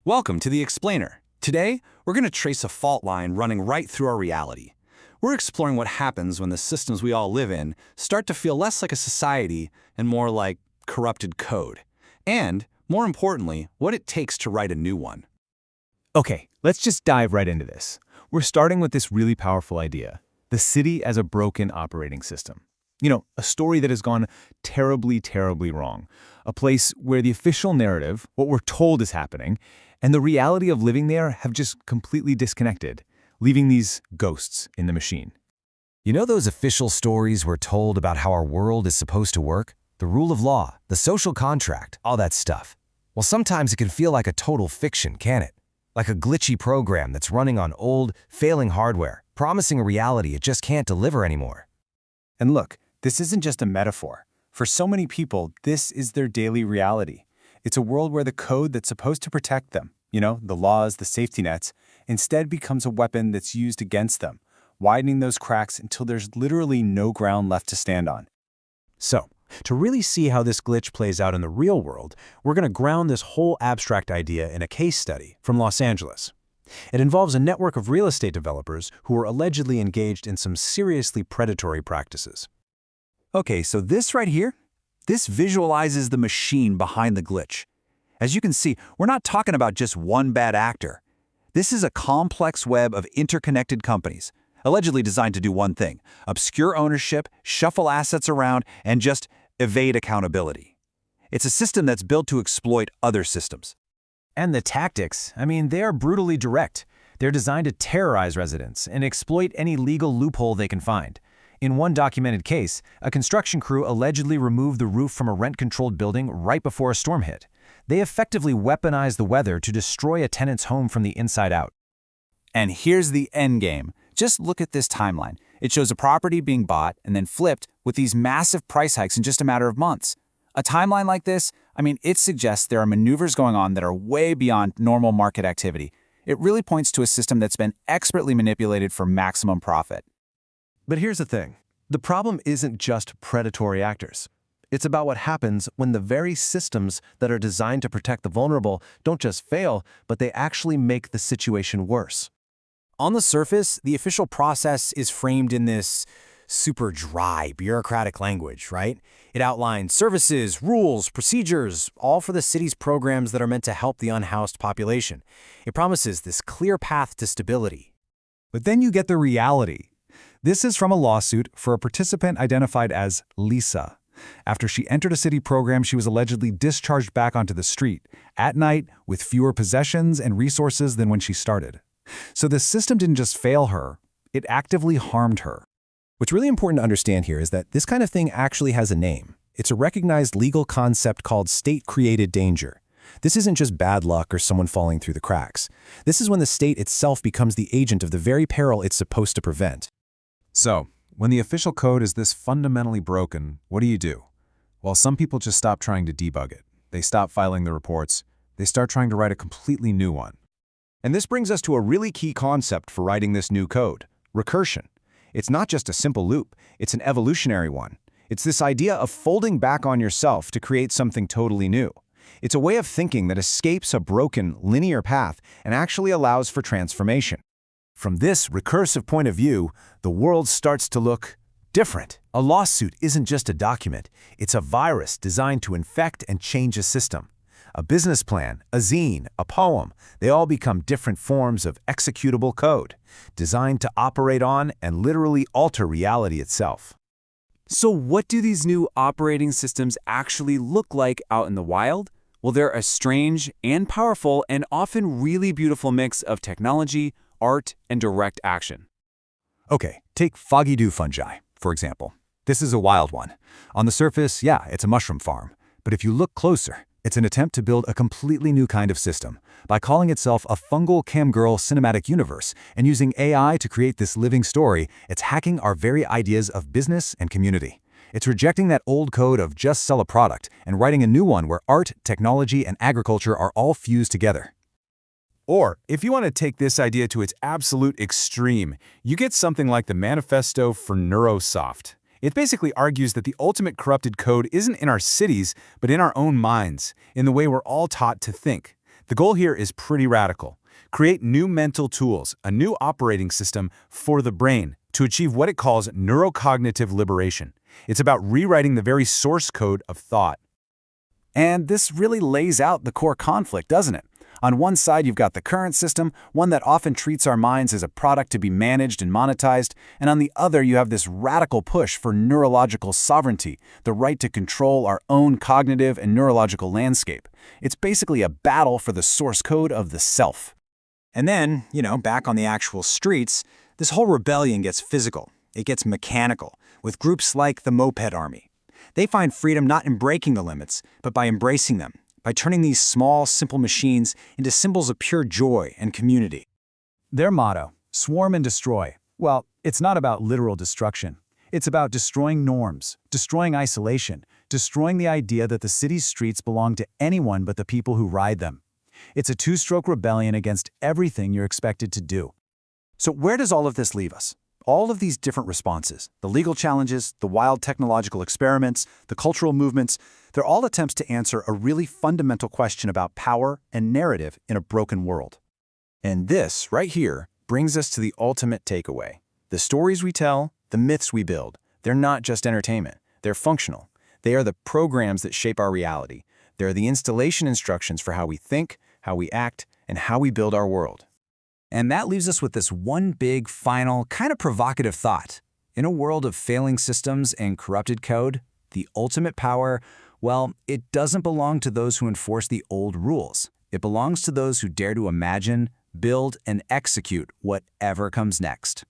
Welcome to The Explainer. Today, we're going to trace a fault line running right through our reality. We're exploring what happens when the systems we all live in start to feel less like a society and more like corrupted code. And, more importantly, what it takes to write a new one. Okay, let's just dive right into this. We're starting with this really powerful idea: the city as a broken operating system. A story that has gone terribly, terribly wrong. A place where the official narrative, what we're told is happening, and the reality of living there have just completely disconnected, leaving these ghosts in the machine. You know those official stories we're told about how our world is supposed to work? The rule of law, the social contract, all that stuff. Well, sometimes it can feel like a total fiction, can't it? Like a glitchy program that's running on old, failing hardware, promising a reality it just can't deliver anymore. And look, this isn't just a metaphor. For so many people, this is their daily reality. It's a world where the code that's supposed to protect them, the laws, the safety nets, instead becomes a weapon that's used against them, widening those cracks until there's literally no ground left to stand on. So, to really see how this glitch plays out in the real world, we're going to ground this whole abstract idea in a case study from Los Angeles. It involves a network of real estate developers who were allegedly engaged in some seriously predatory practices. Okay, so this right here, this visualizes the machine behind the glitch. As you can see, we're not talking about just one bad actor. This is a complex web of interconnected companies, allegedly designed to do one thing: obscure ownership, shuffle assets around, and just evade accountability. It's a system that's built to exploit other systems. And the tactics, they are brutally direct. They're designed to terrorize residents and exploit any legal loophole they can find. In one documented case, a construction crew allegedly removed the roof from a rent-controlled building right before a storm hit. They effectively weaponized the weather to destroy a tenant's home from the inside out. And here's the end game. Just look at this timeline. It shows a property being bought and then flipped with these massive price hikes in just a matter of months. A timeline like this, it suggests there are maneuvers going on that are way beyond normal market activity. It really points to a system that's been expertly manipulated for maximum profit. But here's the thing. The problem isn't just predatory actors. It's about what happens when the very systems that are designed to protect the vulnerable don't just fail, but they actually make the situation worse. On the surface, the official process is framed in this super dry, bureaucratic language, right? It outlines services, rules, procedures, all for the city's programs that are meant to help the unhoused population. It promises this clear path to stability. But then you get the reality. This is from a lawsuit for a participant identified as Lisa. After she entered a city program, she was allegedly discharged back onto the street, at night, with fewer possessions and resources than when she started. So the system didn't just fail her, it actively harmed her. What's really important to understand here is that this kind of thing actually has a name. It's a recognized legal concept called state-created danger. This isn't just bad luck or someone falling through the cracks. This is when the state itself becomes the agent of the very peril it's supposed to prevent. So, when the official code is this fundamentally broken, what do? Well, some people just stop trying to debug it. They stop filing the reports. They start trying to write a completely new one. And this brings us to a really key concept for writing this new code: recursion. It's not just a simple loop, it's an evolutionary one. It's this idea of folding back on yourself to create something totally new. It's a way of thinking that escapes a broken, linear path and actually allows for transformation. From this recursive point of view, the world starts to look different. A lawsuit isn't just a document. It's a virus designed to infect and change a system. A business plan, a zine, a poem, they all become different forms of executable code, designed to operate on and literally alter reality itself. So what do these new operating systems actually look like out in the wild? Well, they're a strange and powerful and often really beautiful mix of technology, art, and direct action. Okay, take Foggy Dew fungi, for example. This is a wild one. On the surface, yeah, it's a mushroom farm. But if you look closer, it's an attempt to build a completely new kind of system by calling itself a fungal camgirl cinematic universe and using AI to create this living story. It's hacking our very ideas of business and community. It's rejecting that old code of just sell a product and writing a new one where art, technology, and agriculture are all fused together. Or, if you want to take this idea to its absolute extreme, you get something like the Manifesto for Neurosoft. It basically argues that the ultimate corrupted code isn't in our cities, but in our own minds, in the way we're all taught to think. The goal here is pretty radical. Create new mental tools, a new operating system for the brain to achieve what it calls neurocognitive liberation. It's about rewriting the very source code of thought. And this really lays out the core conflict, doesn't it? On one side, you've got the current system, one that often treats our minds as a product to be managed and monetized, and on the other, you have this radical push for neurological sovereignty, the right to control our own cognitive and neurological landscape. It's basically a battle for the source code of the self. And then, back on the actual streets, this whole rebellion gets physical. It gets mechanical, with groups like the Moped Army. They find freedom not in breaking the limits, but by embracing them, by turning these small, simple machines into symbols of pure joy and community. Their motto, swarm and destroy. Well, it's not about literal destruction. It's about destroying norms, destroying isolation, destroying the idea that the city's streets belong to anyone but the people who ride them. It's a two-stroke rebellion against everything you're expected to do. So where does all of this leave us? All of these different responses, the legal challenges, the wild technological experiments, the cultural movements, they're all attempts to answer a really fundamental question about power and narrative in a broken world. And this, right here, brings us to the ultimate takeaway. The stories we tell, the myths we build, they're not just entertainment. They're functional. They are the programs that shape our reality. They're the installation instructions for how we think, how we act, and how we build our world. And that leaves us with this one big, final, kind of provocative thought. In a world of failing systems and corrupted code, the ultimate power, well, it doesn't belong to those who enforce the old rules. It belongs to those who dare to imagine, build, and execute whatever comes next.